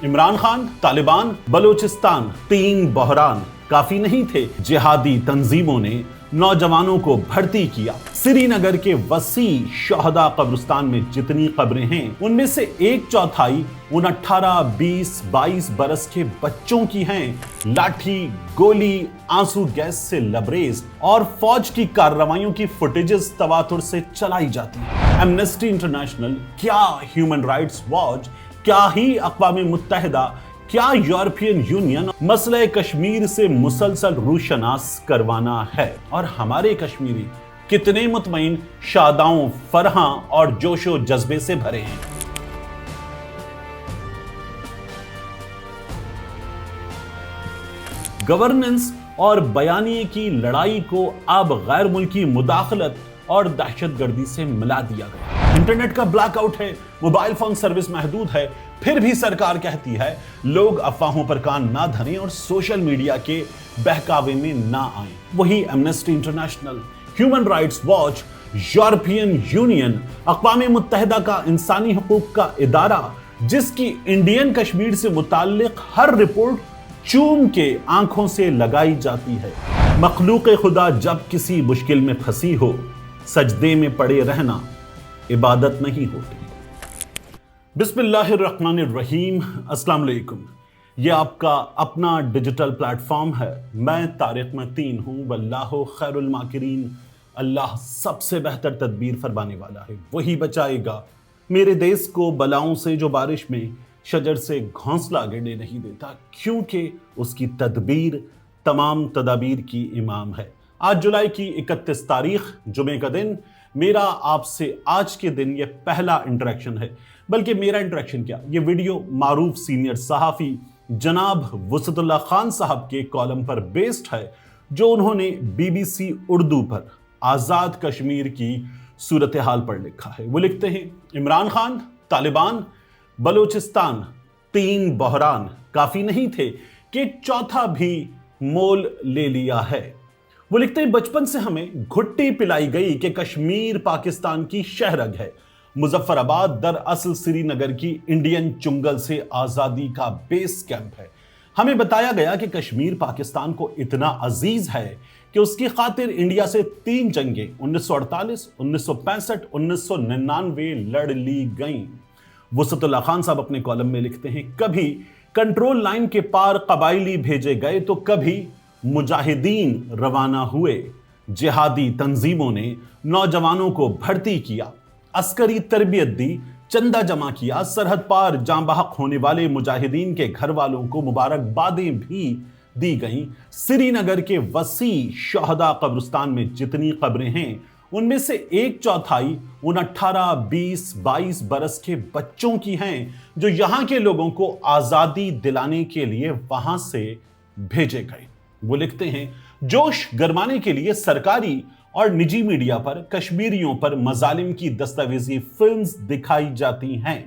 इमरान खान, तालिबान, बलोचिस्तान, 3 बहरान काफी नहीं थे। जिहादी तंजीमों ने नौजवानों को भर्ती किया। श्रीनगर के वसी शहदा कब्रिस्तान में जितनी कब्रें हैं उनमें से 1/4 उन 18, 20, 22 बरस के बच्चों की हैं। लाठी, गोली, आंसू गैस से लबरेज और फौज की कार्रवाइयों की फुटेजेस तवातुर से चलाई जाती है। एमनेस्टी इंटरनेशनल, क्या ह्यूमन राइट्स वॉच, क्या ही अक़वाम मुत्तहिदा, क्या यूरोपियन यूनियन मसले कश्मीर से मुसलसल रूशनास करवाना है। और हमारे कश्मीरी कितने मुतमईन, शादाओं, फरहां और जोशो जज्बे से भरे हैं। गवर्नेंस और बयानिए की लड़ाई को अब गैर मुल्की मुदाखलत और दहशतगर्दी से मिला दिया गया। इंटरनेट का ब्लैकआउट है, मोबाइल फोन सर्विस महदूद है, फिर भी सरकार कहती है लोग अफवाहों पर कान ना धरें और सोशल मीडिया के बहकावे में ना आएं। वही Amnesty International, Human Rights Watch, European Union, अक़वाम मुत्तहिदा का इंसानी हुकूक का इदारा, जिसकी इंडियन कश्मीर से मुताल्लिक हर रिपोर्ट चूम के आंखों से लगाई जाती है। मखलूक खुदा जब किसी मुश्किल में फंसी हो, सजदे में पड़े रहना इबादत नहीं होती। बिस्मिल्लाहिर्रहमानिर्रहीम, अस्सलाम वालेकुम। ये आपका अपना डिजिटल प्लेटफॉर्म है। मैं तारिक मतीन हूँ। वल्लाहु खैरुल माकिरीन, अल्लाह सबसे बेहतर तदबीर फरमाने वाला है। वही बचाएगा मेरे देश को बलाओं से जो बारिश में शजर से घोंसला गिरने नहीं देता, क्योंकि उसकी तदबीर तमाम तदाबीर की इमाम है। आज जुलाई की 31 तारीख जुमे का दिन। मेरा आपसे आज के दिन ये पहला इंटरेक्शन है, बल्कि मेरा इंटरेक्शन क्या, ये वीडियो मारूफ सीनियर सहाफ़ी जनाब वसतुल्लाह खान साहब के कॉलम पर बेस्ड है, जो उन्होंने BBC उर्दू पर आज़ाद कश्मीर की सूरत हाल पर लिखा है। वो लिखते हैं, इमरान खान, तालिबान, बलोचिस्तान, 3 बहरान काफ़ी नहीं थे कि चौथा भी मोल ले लिया है। वो लिखते हैं, बचपन से हमें घुट्टी पिलाई गई कि कश्मीर पाकिस्तान की शहरग है। मुजफ्फराबाद दरअसल श्रीनगर की इंडियन चुंगल से आज़ादी का बेस कैंप है। हमें बताया गया कि कश्मीर पाकिस्तान को इतना अजीज है कि उसकी खातिर इंडिया से 3 जंगें 1948, 1965, 1999 लड़ ली गईं। वसतुल्लाह खान साहब अपने कॉलम में लिखते हैं, कभी कंट्रोल लाइन के पार कबाइली भेजे गए तो कभी मुजाहिदीन रवाना हुए। जिहादी तंजीमों ने नौजवानों को भर्ती किया, अस्करी तरबियत दी, चंदा जमा किया। सरहद पार जां बहक होने वाले मुजाहिदीन के घर वालों को मुबारकबादें भी दी गईं। श्रीनगर के वसी शहदा कब्रिस्तान में जितनी कब्रें हैं उनमें से 1/4 उन 18, 20, 22 बरस के बच्चों की हैं, जो यहां के लोगों को आजादी दिलाने के लिए वहां से भेजे गए। वो लिखते हैं, जोश गरमाने के लिए सरकारी और निजी मीडिया पर कश्मीरियों पर मजालिम की दस्तावेजी फिल्म्स दिखाई जाती हैं।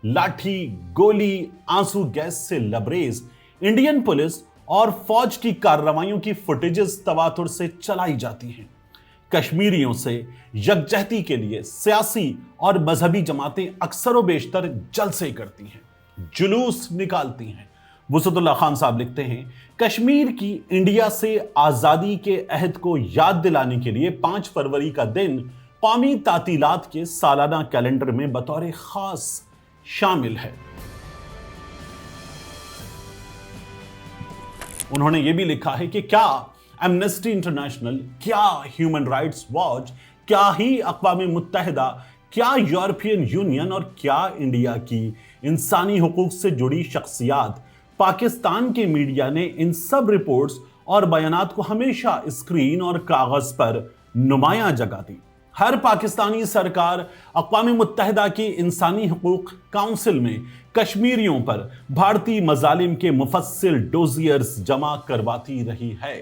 लाठी, गोली, आंसू गैस से लबरेज इंडियन पुलिस और फौज की कार्रवाइयों की फुटेजेस तवातुर से चलाई जाती हैं। कश्मीरियों से यकजहती के लिए सियासी और मजहबी जमातें अक्सर व बेशतर जलसे करती हैं, जुलूस निकालती हैं। वसतुल्लाह खान साहब लिखते हैं, कश्मीर की इंडिया से आजादी के अहद को याद दिलाने के लिए 5 फरवरी का दिन कौमी तातीलात के सालाना कैलेंडर में बतौर खास शामिल है। उन्होंने यह भी लिखा है कि क्या एमनेस्टी इंटरनेशनल, क्या ह्यूमन राइट्स वॉच, क्या ही अक़वाम मुत्तहिदा, क्या यूरोपियन यूनियन और क्या इंडिया की इंसानी हुकूक से जुड़ी शख्सियात, पाकिस्तान के मीडिया ने इन सब रिपोर्ट्स और बयानात को हमेशा स्क्रीन और कागज पर नुमायां जगह दी। हर पाकिस्तानी सरकार अक़वाम मुत्तहिदा की इंसानी हुकूक काउंसिल में कश्मीरियों पर भारतीय मजालिम के मुफस्सिल डोजियर्स जमा करवाती रही है।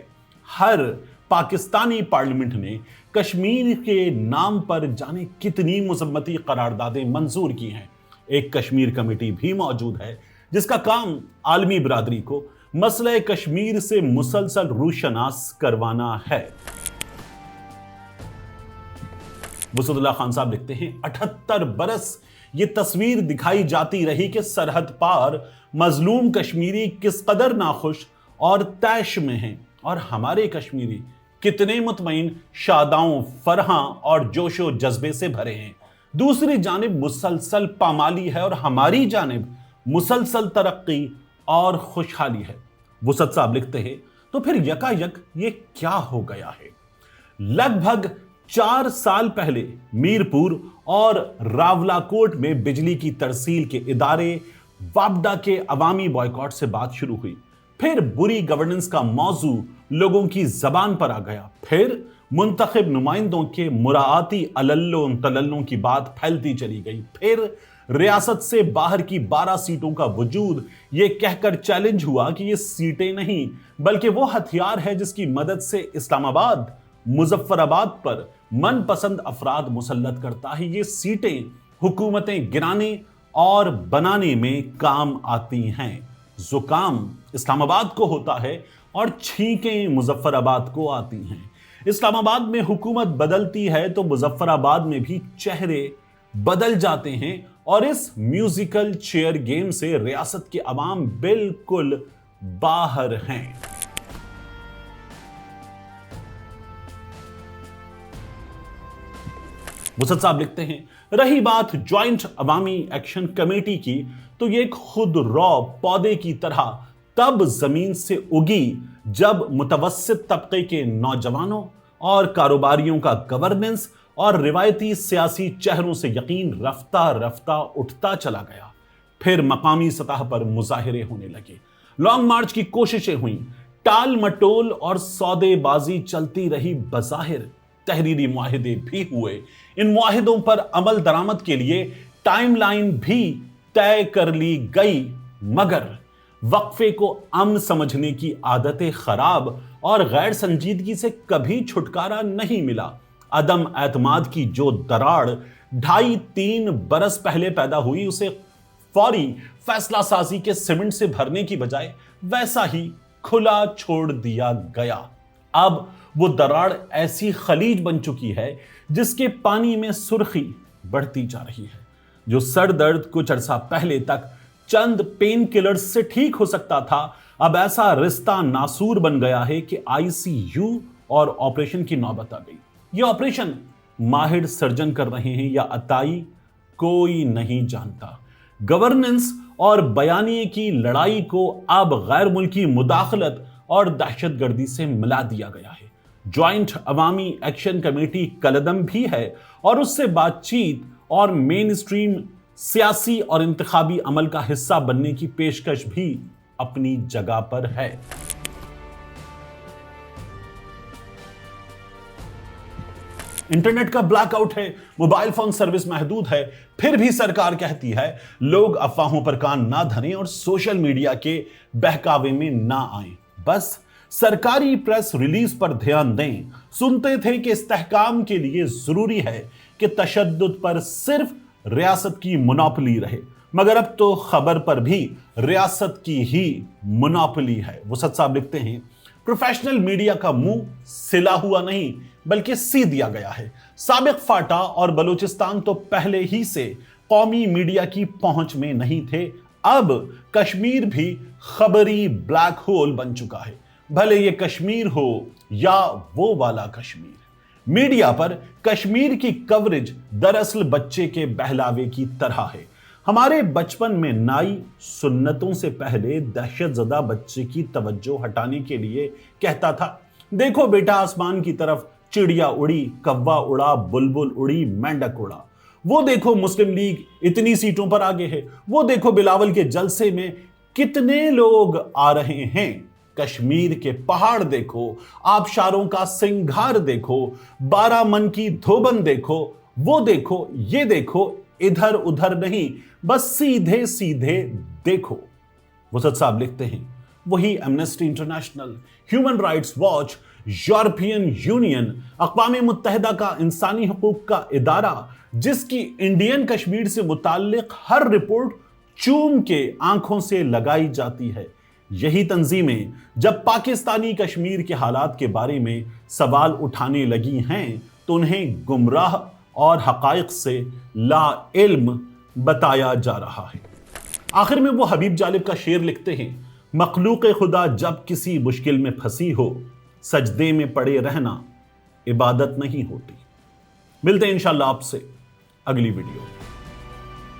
हर पाकिस्तानी पार्लियामेंट ने कश्मीर के नाम पर जाने कितनी मुज़म्मती करारदादें मंजूर की हैं। एक कश्मीर कमेटी भी मौजूद है जिसका काम आलमी बिरादरी को मसले कश्मीर से मुसलसल रूशनास करवाना है। वसतुल्लाह खान साहब लिखते हैं, 78 बरस یہ تصویر دکھائی جاتی رہی کہ سرحد پار مظلوم کشمیری کس قدر ناخوش اور طیش میں ہیں اور ہمارے کشمیری کتنے مطمئن، شاداؤں، فرحاں اور جوش و جذبے سے بھرے ہیں۔ دوسری جانب مسلسل پامالی ہے اور ہماری جانب مسلسل ترقی اور خوشحالی ہے۔ وسعت صاحب لکھتے ہیں تو پھر یکا یک یہ کیا ہو گیا ہے؟ لگ بھگ 4 سال پہلے میرپور اور راولاکوٹ میں بجلی کی ترسیل کے ادارے واپڈا کے عوامی بائیکاٹ سے بات شروع ہوئی۔ پھر بری گورننس کا موضوع لوگوں کی زبان پر آ گیا۔ پھر منتخب نمائندوں کے مراعاتی عللوں تللوں کی بات پھیلتی چلی گئی۔ پھر ریاست سے باہر کی 12 سیٹوں کا وجود یہ کہہ کر چیلنج ہوا کہ یہ سیٹیں نہیں بلکہ وہ ہتھیار ہے جس کی مدد سے اسلام آباد مظفر آباد پر من پسند افراد مسلط کرتا ہے۔ یہ سیٹیں حکومتیں گرانے اور بنانے میں کام آتی ہیں۔ زکام اسلام آباد کو ہوتا ہے اور چھینکیں مظفر آباد کو آتی ہیں۔ اسلام آباد میں حکومت بدلتی ہے تو مظفر آباد میں بھی چہرے بدل جاتے ہیں اور اس میوزیکل چیئر گیم سے ریاست کے عوام بالکل باہر ہیں۔ وسعت صاحب لکھتے ہیں رہی بات جوائنٹ عوامی ایکشن کمیٹی کی تو یہ ایک خود رو پودے کی طرح تب زمین سے اگی جب متوسط طبقے کے نوجوانوں اور کاروباریوں کا گورننس اور روایتی سیاسی چہروں سے یقین رفتہ رفتہ اٹھتا چلا گیا۔ پھر مقامی سطح پر مظاہرے ہونے لگے، لانگ مارچ کی کوششیں ہوئیں، ٹال مٹول اور سودے بازی چلتی رہی، بظاہر تحریری معاہدے بھی ہوئے۔ ان معاہدوں پر عمل درآمد کے لیے ٹائم لائن بھی طے کر لی گئی، مگر وقفے کو امن سمجھنے کی عادت خراب اور غیر سنجیدگی سے کبھی چھٹکارا نہیں ملا۔ عدم اعتماد کی جو دراڑ 2.5-3 برس پہلے پیدا ہوئی، اسے فوری فیصلہ سازی کے سیمنٹ سے بھرنے کی بجائے ویسا ہی کھلا چھوڑ دیا گیا۔ اب وہ دراڑ ایسی خلیج بن چکی ہے جس کے پانی میں سرخی بڑھتی جا رہی ہے۔ جو سر درد کچھ عرصہ پہلے تک چند پین کلرز سے ٹھیک ہو سکتا تھا، اب ایسا رشتہ ناسور بن گیا ہے کہ ICU اور آپریشن کی نوبت آ گئی۔ یہ آپریشن ماہر سرجن کر رہے ہیں یا عطائی، کوئی نہیں جانتا۔ گورننس اور بیانیے کی لڑائی کو اب غیر ملکی مداخلت اور دہشت گردی سے ملا دیا گیا ہے۔ جوائنٹ عوامی ایکشن کمیٹی کالعدم بھی ہے اور اس سے بات چیت اور مین سٹریم سیاسی اور انتخابی عمل کا حصہ بننے کی پیشکش بھی اپنی جگہ پر ہے۔ انٹرنیٹ کا بلیک آؤٹ ہے، موبائل فون سروس محدود ہے، پھر بھی سرکار کہتی ہے لوگ افواہوں پر کان نہ دھریں اور سوشل میڈیا کے بہکاوے میں نہ آئیں۔ بس سرکاری پریس ریلیز پر دھیان دیں۔ سنتے تھے کہ استحکام کے لیے ضروری ہے کہ تشدد پر صرف ریاست کی منوپلی رہے، مگر اب تو خبر پر بھی ریاست کی ہی منوپلی ہے۔ وسعت صاحب لکھتے ہیں پروفیشنل میڈیا کا منہ سلا ہوا نہیں بلکہ سی دیا گیا ہے۔ سابق فاٹا اور بلوچستان تو پہلے ہی سے قومی میڈیا کی پہنچ میں نہیں تھے، اب کشمیر بھی خبری بلیک ہول بن چکا ہے، بھلے یہ کشمیر ہو یا وہ والا کشمیر۔ میڈیا پر کشمیر کی کوریج دراصل بچے کے بہلاوے کی طرح ہے۔ ہمارے بچپن میں نائی سنتوں سے پہلے دہشت زدہ بچے کی توجہ ہٹانے کے لیے کہتا تھا، دیکھو بیٹا آسمان کی طرف، چڑیا اڑی، کوا اڑا، بلبل اڑی، مینڈک اڑا، وہ دیکھو مسلم لیگ اتنی سیٹوں پر آگے ہے، وہ دیکھو بلاول کے جلسے میں کتنے لوگ آ رہے ہیں، کشمیر کے پہاڑ دیکھو، آبشاروں کا سنگھار دیکھو، 12 من کی دھوبن دیکھو، وہ دیکھو، یہ دیکھو، ادھر ادھر نہیں، بس سیدھے سیدھے دیکھو۔ وسعت صاحب لکھتے ہیں وہی Amnesty international, human rights watch, European union, اقوام متحدہ کا انسانی حقوق کا ادارہ، جس کی انڈین کشمیر سے متعلق ہر رپورٹ چوم کے آنکھوں سے لگائی جاتی ہے، یہی تنظیمیں جب پاکستانی کشمیر کے حالات کے بارے میں سوال اٹھانے لگی ہیں تو انہیں گمراہ اور حقائق سے لا علم بتایا جا رہا ہے۔ آخر میں وہ حبیب جالب کا شعر لکھتے ہیں، مخلوق خدا جب کسی مشکل میں پھنسی ہو، سجدے میں پڑے رہنا عبادت نہیں ہوتی۔ ملتے ہیں انشاءاللہ آپ سے اگلی ویڈیو۔